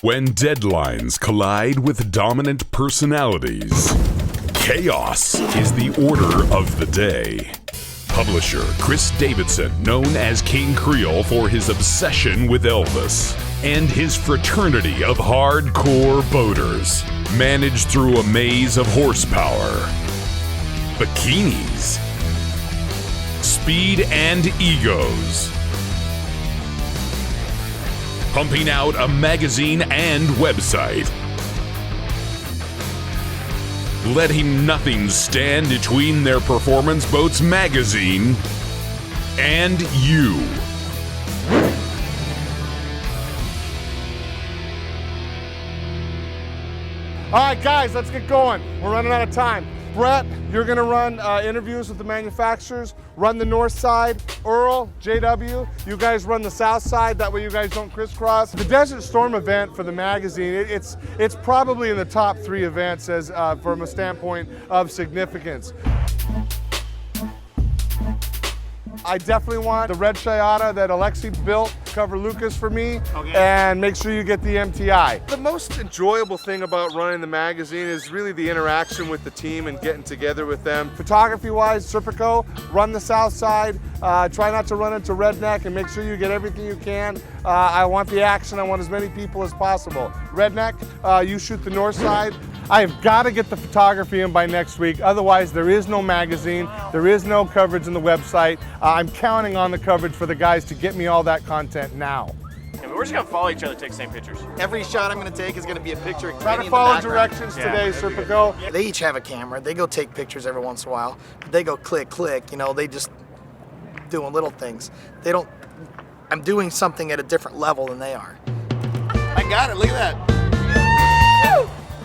When deadlines collide with dominant personalities, chaos is the order of the day. Publisher Chris Davidson, known as King Creole for his obsession with Elvis, and his fraternity of hardcore boaters manage through a maze of horsepower, bikinis, speed, and egos, pumping out a magazine and website, letting nothing stand between their performance boats magazine and you. All right, guys, let's get going. We're running out of time. Brett, you're gonna run interviews with the manufacturers, run the north side. Earl, JW, you guys run the south side, that way you guys don't crisscross. The Desert Storm event for the magazine, it's probably in the top 3 events as from a standpoint of significance. I definitely want the red Shootout that Alexi built to cover Lucas for me, and make sure you get the MTI. The most enjoyable thing about running the magazine is really the interaction with the team and getting together with them. Photography-wise, Serpico, run the south side. Try not to run into Redneck and make sure you get everything you can. I want the action. I want as many people as possible. Redneck, you shoot the north side. I have got to get the photography in by next week. Otherwise, there is no magazine. There is no coverage on the website. I'm counting on the coverage for the guys to get me all that content now. And we're just going to follow each other, take the same pictures. Every shot I'm going to take is going to be a picture of Try Kenny to in follow the background. directions today, Serpico. They each have a camera. They go take pictures every once in a while. They go click, click. You know, they just doing little things. They don't. I'm doing something at a different level than they are. I got it. Look at that.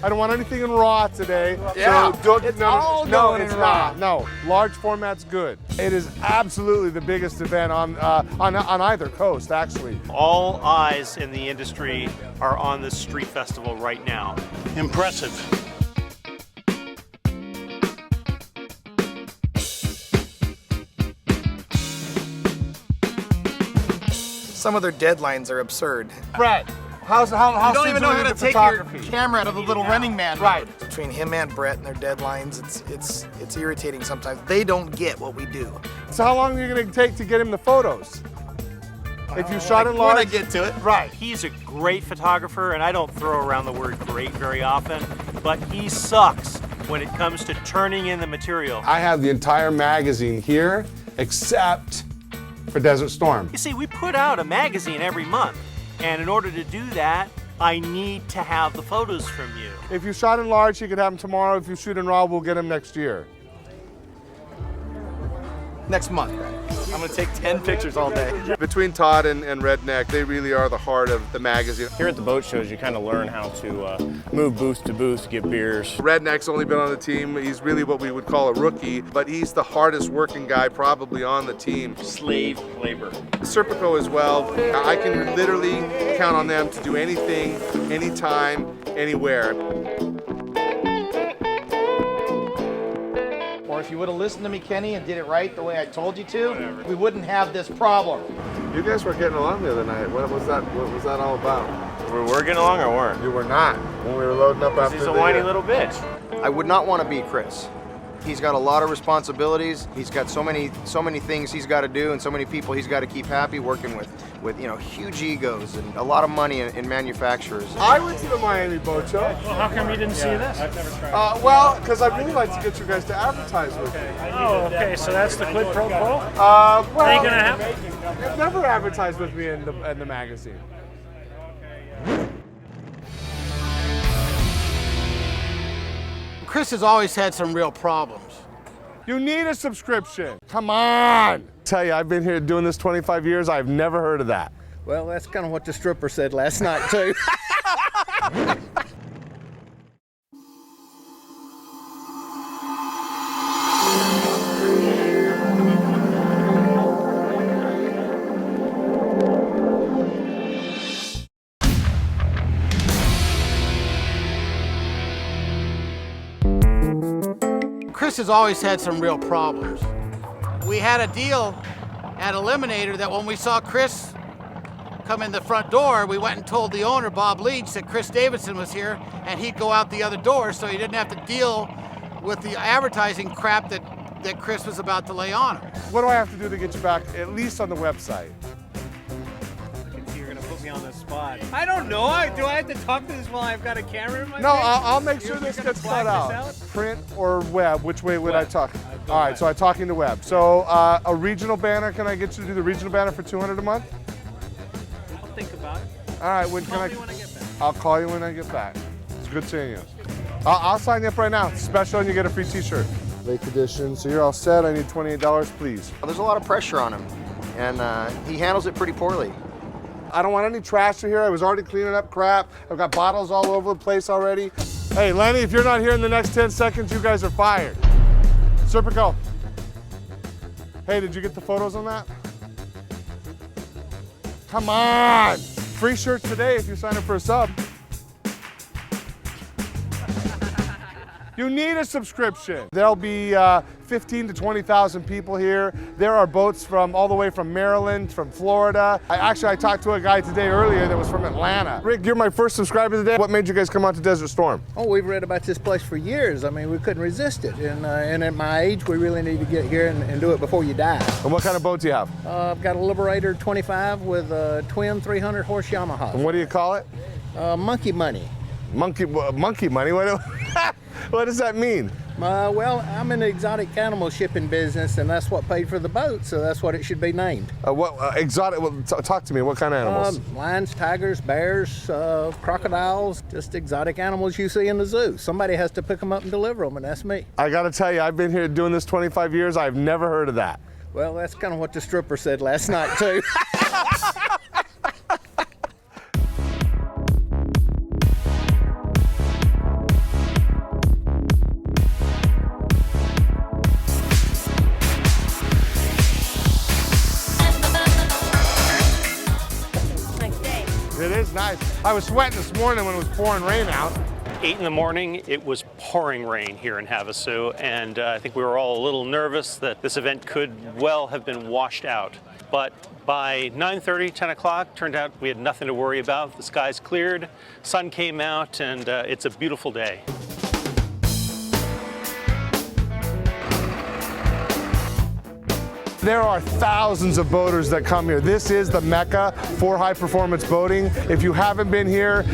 I don't want anything in RAW today. Yeah, so don't, it's all no, going it's in RAW. not. No, large format's good. It is absolutely the biggest event on either coast, actually. All eyes in the industry are on this street festival right now. Impressive. Some of their deadlines are absurd. Brett, how You don't even know how to take your photography? camera out of the little running man. Right. Between him and Brett and their deadlines, it's irritating sometimes. They don't get what we do. So how long are you going to take to get him the photos? If you shot it large? When I get to it. Right. He's a great photographer, and I don't throw around the word great very often, but he sucks when it comes to turning in the material. I have the entire magazine here, except for Desert Storm. You see, we put out a magazine every month, and in order to do that, I need to have the photos from you. If you shot in large, you could have them tomorrow. If you shoot in RAW, we'll get them next year. Next month. I'm going to take 10 pictures all day. Between Todd and Redneck, they really are the heart of the magazine. Here at the boat shows, you kind of learn how to move booth to booth, get beers. Redneck's only been on the team. He's really what we would call a rookie, but he's the hardest working guy probably on the team. Slave labor. Serpico as well. I can literally count on them to do anything, anytime, anywhere. Or if you would have listened to me, Kenny, and did it right the way I told you to, we wouldn't have this problem. You guys were getting along the other night. What was that all about? We're working along or weren't? You were not when we were loading up after He's a whiny little bitch. I would not want to be Chris. He's got a lot of responsibilities. He's got so many things he's got to do, and so many people he's got to keep happy, working with huge egos and a lot of money in manufacturers. I went to the Miami Boat Show. Well, how come you didn't see this? I've never tried. Well, because I'd really like to get you guys to advertise with me. Oh, okay, so that's the quid pro quo? Well, Ain't gonna happen. You've never advertised with me in the magazine. Chris has always had some real problems. You need a subscription. Come on. Tell you, I've been here doing this 25 years. I've never heard of that. Well, that's kind of what the stripper said last night, too. Chris has always had some real problems. We had a deal at Eliminator that when we saw Chris come in the front door, we went and told the owner, Bob Leach, that Chris Davidson was here, and he'd go out the other door, so he didn't have to deal with the advertising crap that Chris was about to lay on him. What do I have to do to get you back, at least on the website? You're gonna put me on the spot. I don't know. Do I have to talk to this while I've got a camera in my No, face? I'll make sure this gets cut out. Print or web? Which way would I talk? All right, so I'm talking to web. So a regional banner, can I get you to do the regional banner for $200 a month? I'll think about it. All right, when Call me when I get back. I'll call you when I get back. It's good seeing you. I'll sign you up right now. Special, and you get a free t-shirt. Lake edition, so you're all set. I need $28, please. There's a lot of pressure on him, and he handles it pretty poorly. I don't want any trash in here. I was already cleaning up crap. I've got bottles all over the place already. Hey, Lenny, if you're not here in the next 10 seconds, you guys are fired. Serpico. Hey, did you get the photos on that? Come on. Free shirts today if you sign up for a sub. You need a subscription. There'll be 15 to 20,000 people here. There are boats from all the way from Maryland, from Florida. I talked to a guy today earlier that was from Atlanta. Rick, you're my first subscriber today. What made you guys come out to Desert Storm? Oh, we've read about this place for years. I mean, we couldn't resist it. And at my age, we really need to get here and do it before you die. And what kind of boat do you have? I've got a Liberator 25 with a twin 300 horse Yamaha. And what do you call it? Monkey Money. Monkey money? What does that mean? Well, I'm in the exotic animal shipping business, and that's what paid for the boat, so that's what it should be named. What exotic? Well, talk to me. What kind of animals? Lions, tigers, bears, crocodiles, just exotic animals you see in the zoo. Somebody has to pick them up and deliver them, and that's me. I got to tell you, I've been here doing this 25 years. I've never heard of that. Well, that's kind of what the stripper said last night, too. It is nice. I was sweating this morning when it was pouring rain out. 8 in the morning, it was pouring rain here in Havasu, and I think we were all a little nervous that this event could well have been washed out. But by 9:30, 10 o'clock, turned out we had nothing to worry about. The skies cleared, sun came out, and it's a beautiful day. There are thousands of boaters that come here. This is the Mecca for high performance boating. If you haven't been here,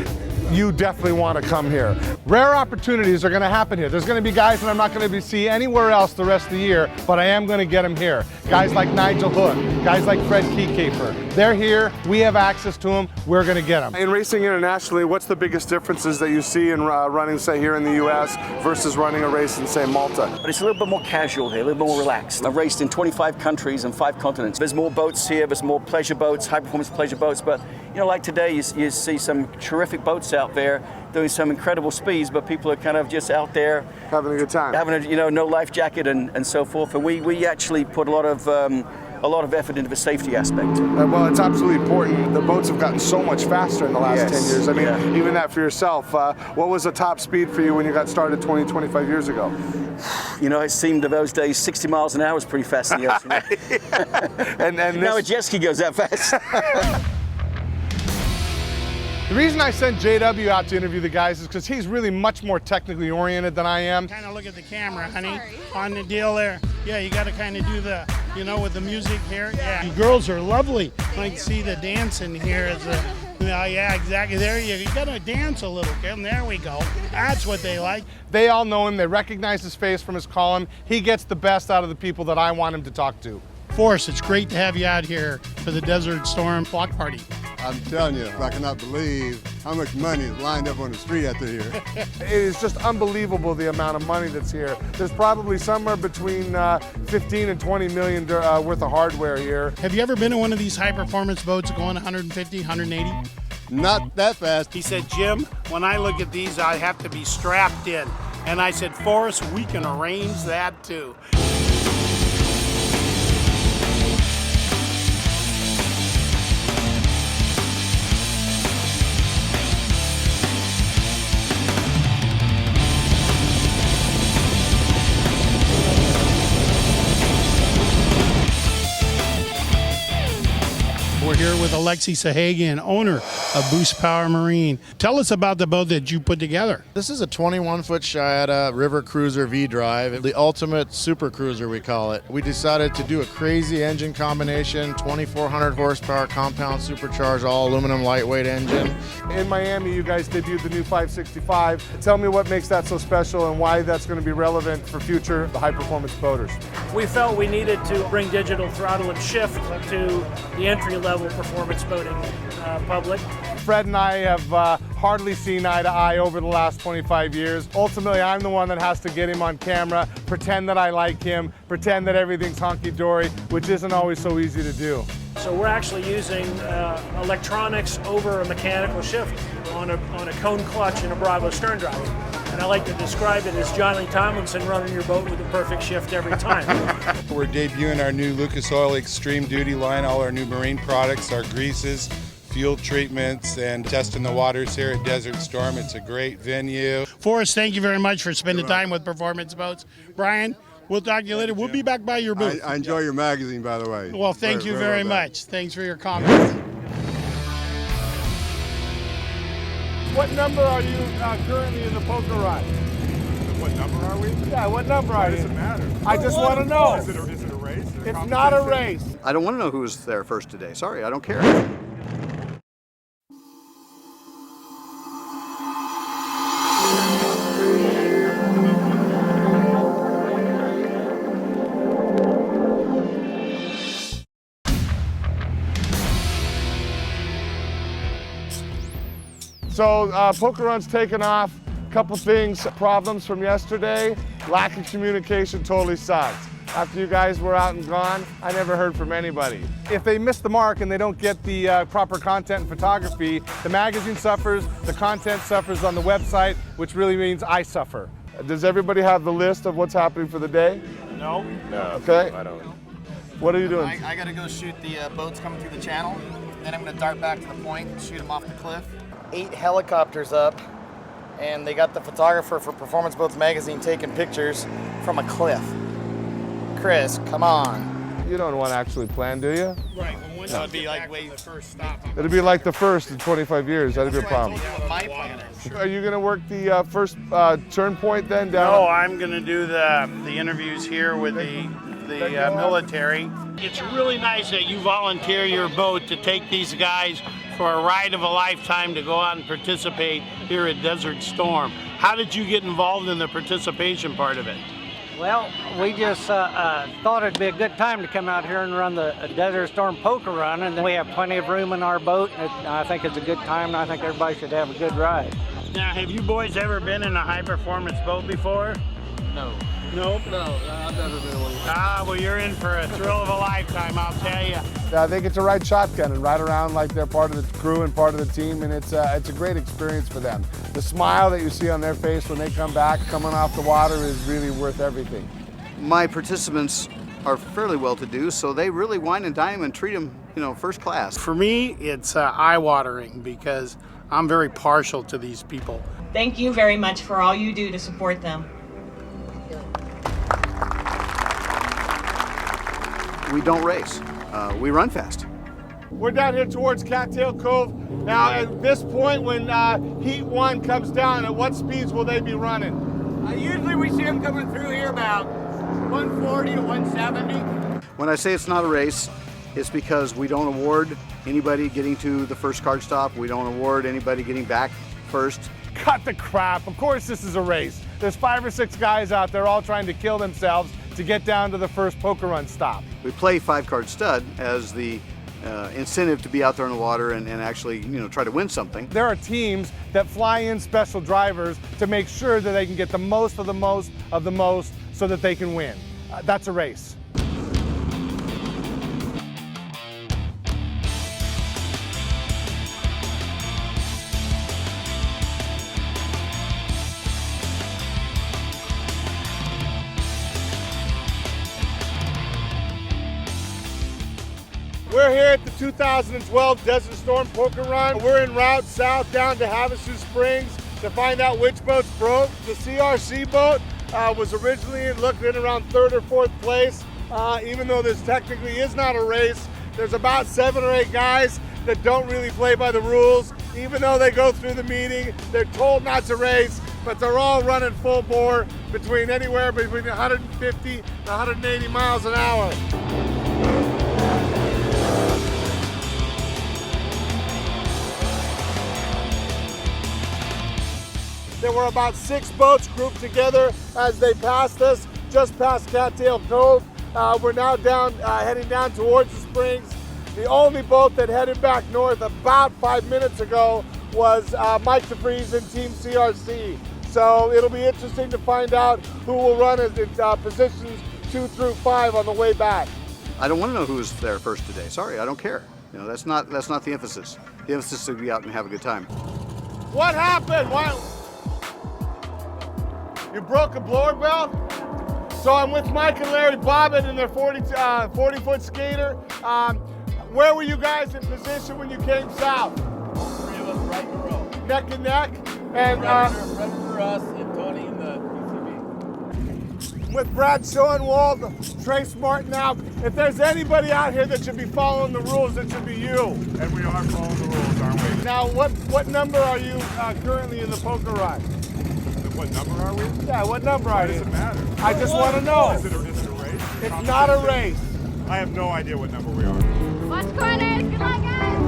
you definitely want to come here. Rare opportunities are going to happen here. There's going to be guys that I'm not going to see anywhere else the rest of the year, but I am going to get them here. Guys like Nigel Hook, guys like Fred Keycaper. They're here. We have access to them. We're going to get them. In racing internationally, what's the biggest differences that you see in running, say, here in the U.S. versus running a race in, say, Malta? But it's a little bit more casual here, a little bit more relaxed. I've raced in 25 countries and 5 continents. There's more boats here, there's more pleasure boats, high-performance pleasure boats, but you know, like today, you see some terrific boats out there doing some incredible speeds, but people are kind of just out there having a good time, having no life jacket and so forth. And we actually put a lot of effort into the safety aspect. Well, it's absolutely important. The boats have gotten so much faster in the last 10 years. I mean, even that for yourself. What was the top speed for you when you got started 20, 25 years ago? You know, it seemed of those days 60 miles an hour was pretty fast in the ocean. and now a jet ski goes that fast. The reason I sent JW out to interview the guys is because he's really much more technically oriented than I am. Kind of look at the camera, honey, on the deal there. Yeah, you got to kind of do the, with the music here. Yeah, you girls are lovely. I can see the dancing here. Yeah, exactly. There you got to dance a little, Kim. There we go. That's what they like. They all know him. They recognize his face from his column. He gets the best out of the people that I want him to talk to. Forrest, it's great to have you out here for the Desert Storm block party. I'm telling you, I cannot believe how much money is lined up on the street after here. It is just unbelievable the amount of money that's here. There's probably somewhere between 15 and 20 million worth of hardware here. Have you ever been in one of these high-performance boats going 150, 180? Not that fast. He said, Jim, when I look at these, I have to be strapped in. And I said, Forrest, we can arrange that too. We're here with Alexi Sahagian, owner of Boost Power Marine. Tell us about the boat that you put together. This is a 21-foot Shootout River Cruiser V-Drive, the ultimate super cruiser we call it. We decided to do a crazy engine combination, 2,400 horsepower compound supercharged all aluminum lightweight engine. In Miami, you guys debuted the new 565. Tell me what makes that so special and why that's going to be relevant for future high-performance boaters. We felt we needed to bring digital throttle and shift to the entry-level performance boating public. Fred and I have hardly seen eye to eye over the last 25 years. Ultimately, I'm the one that has to get him on camera, pretend that I like him, pretend that everything's honky-dory, which isn't always so easy to do. So we're actually using electronics over a mechanical shift on a cone clutch and a Bravo stern drive. And I like to describe it as Johnny Tomlinson running your boat with a perfect shift every time. We're debuting our new Lucas Oil Extreme Duty line, all our new marine products, our greases, fuel treatments, and testing the waters here at Desert Storm. It's a great venue. Forrest, thank you very much for spending time with Performance Boats. Brian, we'll talk to you later. We'll be back by your booth. I enjoy your magazine, by the way. Well, thank you very much. Thanks for your comments. What number are you currently in the poker run? What number are we? Yeah, what number are you? Does it matter? I just want to know. Is it a race? It's not a race. I don't want to know who was there first today. Sorry, I don't care. So poker run's taken off. Couple things, problems from yesterday. Lack of communication totally sucked. After you guys were out and gone, I never heard from anybody. If they miss the mark and they don't get the proper content and photography, the magazine suffers, the content suffers on the website, which really means I suffer. Does everybody have the list of what's happening for the day? No. Okay. I don't. What are you doing? I gotta go shoot the boats coming through the channel. Then I'm gonna dart back to the point and shoot them off the cliff. 8 helicopters up, and they got the photographer for Performance Boats Magazine taking pictures from a cliff. Chris, come on. You don't want to actually plan, do you? Right. Well, That would be like way the first stop. It'll be like the first in 25 years. That'd be a problem. My plan is. Are you going to work the first turn point then down? No, I'm going to do the interviews here with the military. It's really nice that you volunteer your boat to take these guys for a ride of a lifetime to go out and participate here at Desert Storm. How did you get involved in the participation part of it? Well, we just thought it'd be a good time to come out here and run the Desert Storm poker run, and we have plenty of room in our boat. I think it's a good time, and I think everybody should have a good ride. Now, have you boys ever been in a high-performance boat before? No. Nope. No, I've never been one. Well, you're in for a thrill of a lifetime, I'll tell you. They get to ride shotgun and ride around like they're part of the crew and part of the team, and it's a great experience for them. The smile that you see on their face when they come back, coming off the water, is really worth everything. My participants are fairly well-to-do, so they really wine and dine them and treat them, first class. For me, it's eye-watering because I'm very partial to these people. Thank you very much for all you do to support them. We don't race. We run fast. We're down here towards Cattail Cove. Now, at this point, when Heat 1 comes down, at what speeds will they be running? Usually we see them coming through here about 140 to 170. When I say it's not a race, it's because we don't award anybody getting to the first card stop. We don't award anybody getting back first. Cut the crap. Of course this is a race. There's 5 or 6 guys out there all trying to kill themselves to get down to the first poker run stop. We play 5-card stud as the incentive to be out there in the water and actually, try to win something. There are teams that fly in special drivers to make sure that they can get the most of the most of the most so that they can win. That's a race. We're here at the 2012 Desert Storm Poker Run. We're en route south down to Havasu Springs to find out which boats broke. The CRC boat was originally looked in around 3rd or 4th place. Even though this technically is not a race, there's about 7 or 8 guys that don't really play by the rules. Even though they go through the meeting, they're told not to race, but they're all running full bore anywhere between 150 to 180 miles an hour. There were about 6 boats grouped together as they passed us, just past Cattail Cove. We're now heading down towards the springs. The only boat that headed back north about 5 minutes ago was Mike DeFries and Team CRC. So it'll be interesting to find out who will run in positions 2 through 5 on the way back. I don't want to know who's there first today. Sorry, I don't care. You know, that's not the emphasis. The emphasis is to be out and have a good time. What happened? Why? You broke a blower belt? So I'm with Mike and Larry Bobbitt in their 40-foot skater. Where were you guys in position when you came south? All 3 of us right in a row. Neck and neck? And Predator us and Tony in the PCB. With Brad Schoenwald, Trace Martin out. If there's anybody out here that should be following the rules, it should be you. And we are following the rules, aren't we? Now, what number are you currently in the poker run? What number are we? Yeah, what number are you? Doesn't matter. I just want to know. Is it a race? It's not a race. I have no idea what number we are. Watch corners. Good luck, guys.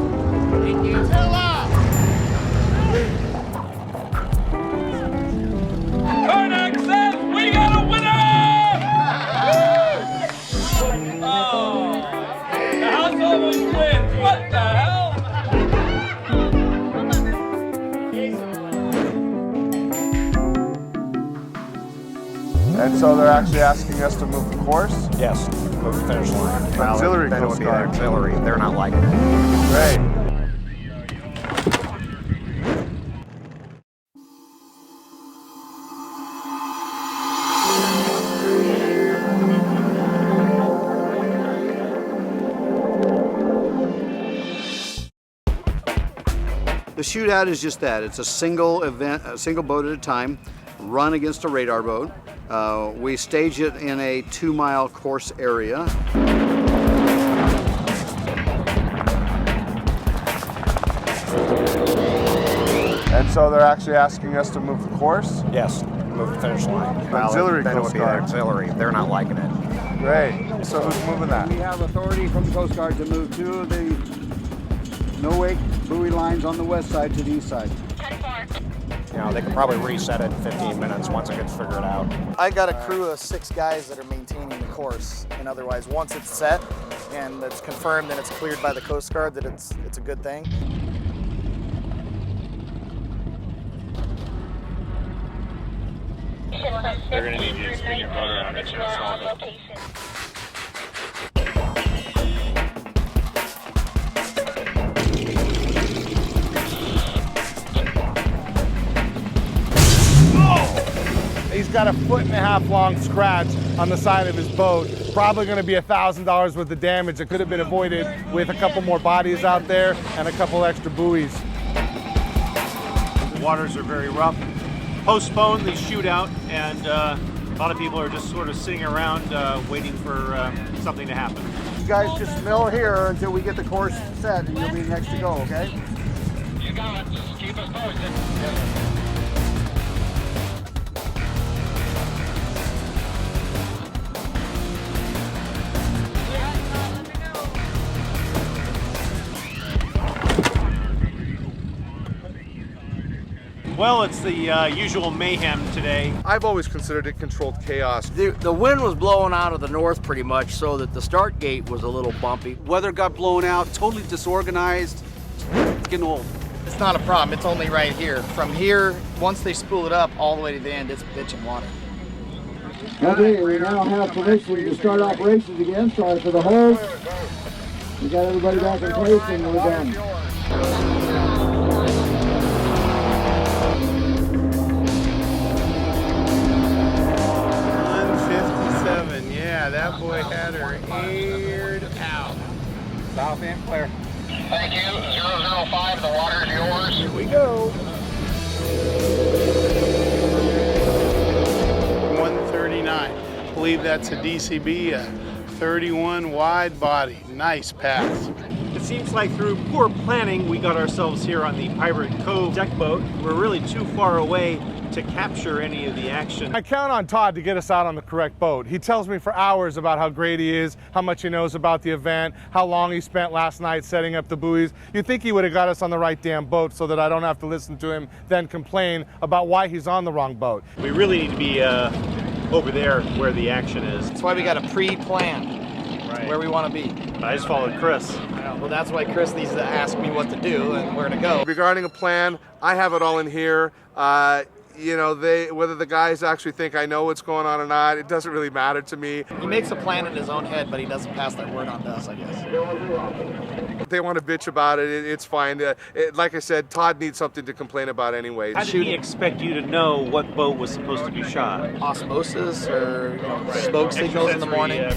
Thank you. Koenig says we got a winner! Oh, the house almost wins. What the hell? And so they're actually asking us to move the course? Yes, move the finish line. Auxiliary Then it Coast would be the Guard. auxiliary. They're not liking it. Great. The shootout is just that. It's a single event, a single boat at a time, run against a radar boat. We stage it in a 2-mile course area. And so they're actually asking us to move the course? Yes, move the finish line. Auxiliary Then it would Coast be the Guard. auxiliary. They're not liking it. Great. So who's moving that? We have authority from the Coast Guard to move 2 of the no-wake buoy lines on the west side to the east side. You know, they could probably reset it in 15 minutes once it gets figured out. I got a crew of 6 guys that are maintaining the course, and otherwise, once it's set and it's confirmed and it's cleared by the Coast Guard that it's a good thing. They're going to need you to spin your motor on it. He's got a 1.5 long scratch on the side of his boat. Probably going to be $1,000 worth of damage that could have been avoided with a couple more bodies out there and a couple extra buoys. The waters are very rough. Postponed the shootout, and a lot of people are just sort of sitting around waiting for something to happen. You guys just mill here until we get the course set, and you'll be next to go, okay? You got it. Just keep us posted. Well, it's the usual mayhem today. I've always considered it controlled chaos. The wind was blowing out of the north pretty much, so that the start gate was a little bumpy. Weather got blown out, totally disorganized. It's getting old. It's not a problem. It's only right here. From here, once they spool it up all the way to the end, it's bitching water. Okay, we now have permission to start operations again. Sorry for the hold. We got everybody back in place and we're done. 157, yeah, that boy had her aired out. South end clear. Thank you. 005, the water is yours. Here we go. 139. I believe that's a DCB, a 31 wide body. Nice pass. It's Seems like through poor planning, we got ourselves here on the Pirate Cove deck boat. We're really too far away to capture any of the action. I count on Todd to get us out on the correct boat. He tells me for hours about how great he is, how much he knows about the event, how long he spent last night setting up the buoys. You'd think he would have got us on the right damn boat so that I don't have to listen to him then complain about why he's on the wrong boat. We really need to be over there where the action is. That's why we got to pre-plan where we want to be. I just followed Chris. Well, that's why Chris needs to ask me what to do and where to go. Regarding a plan, I have it all in here. You know, whether the guys actually think I know what's going on or not, it doesn't really matter to me. He makes a plan in his own head, but he doesn't pass that word on to us, I guess. If they want to bitch about it, it's fine. Like I said, Todd needs something to complain about anyway. How did he expect you to know what boat was supposed to be shot? Osmosis or smoke signals in the morning.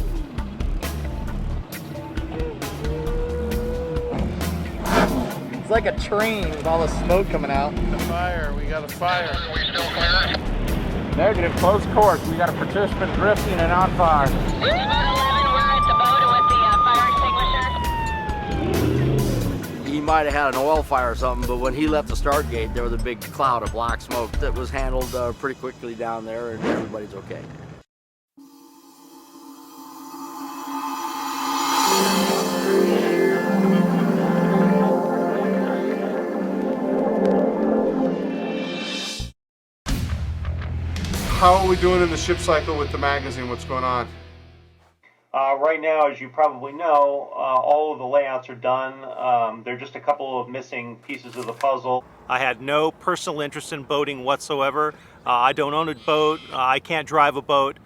It's like a train with all the smoke coming out. The fire, we got a fire. Are we still clear? Negative, close course. We got a participant drifting and on fire. Boat 11, we're at the boat with the fire extinguisher. He might have had an oil fire or something, but when he left the start gate, there was a big cloud of black smoke that was handled pretty quickly down there, and everybody's okay. How are we doing in the ship cycle with the magazine? What's going on? Right now, as you probably know, all of the layouts are done. There are just a couple of missing pieces of the puzzle. I had no personal interest in boating whatsoever. I don't own a boat. I can't drive a boat.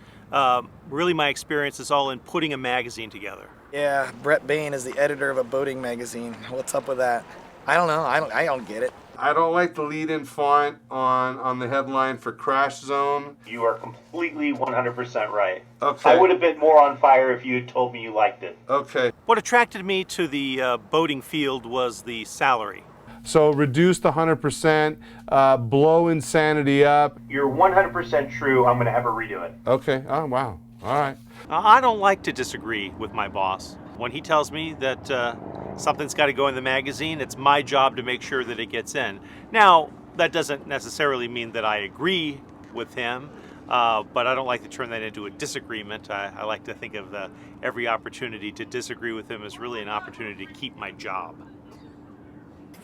Really, my experience is all in putting a magazine together. Yeah, Brett Bain is the editor of a boating magazine. What's up with that? I don't know. I don't get it. I don't like the lead-in font on the headline for Crash Zone. You are completely 100% right. Okay. I would have been more on fire if you had told me you liked it. Okay. What attracted me to the boating field was the salary. So reduce the 100%, blow insanity up. You're 100% true. I'm going to have her redo it. Okay. Oh, wow. All right. I don't like to disagree with my boss. When he tells me that something's got to go in the magazine, it's my job to make sure that it gets in. Now, that doesn't necessarily mean that I agree with him, but I don't like to turn that into a disagreement. I like to think of every opportunity to disagree with him as really an opportunity to keep my job.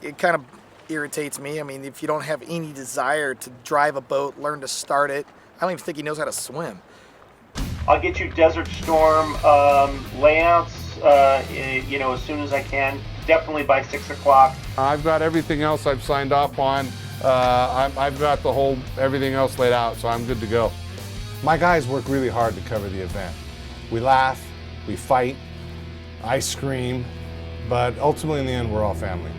It kind of irritates me. I mean, if you don't have any desire to drive a boat, learn to start it, I don't even think he knows how to swim. I'll get you Desert Storm layouts, as soon as I can. Definitely by 6 o'clock. I've got everything else I've signed off on. I've got everything else laid out, so I'm good to go. My guys work really hard to cover the event. We laugh, we fight, I scream, but ultimately in the end, we're all family.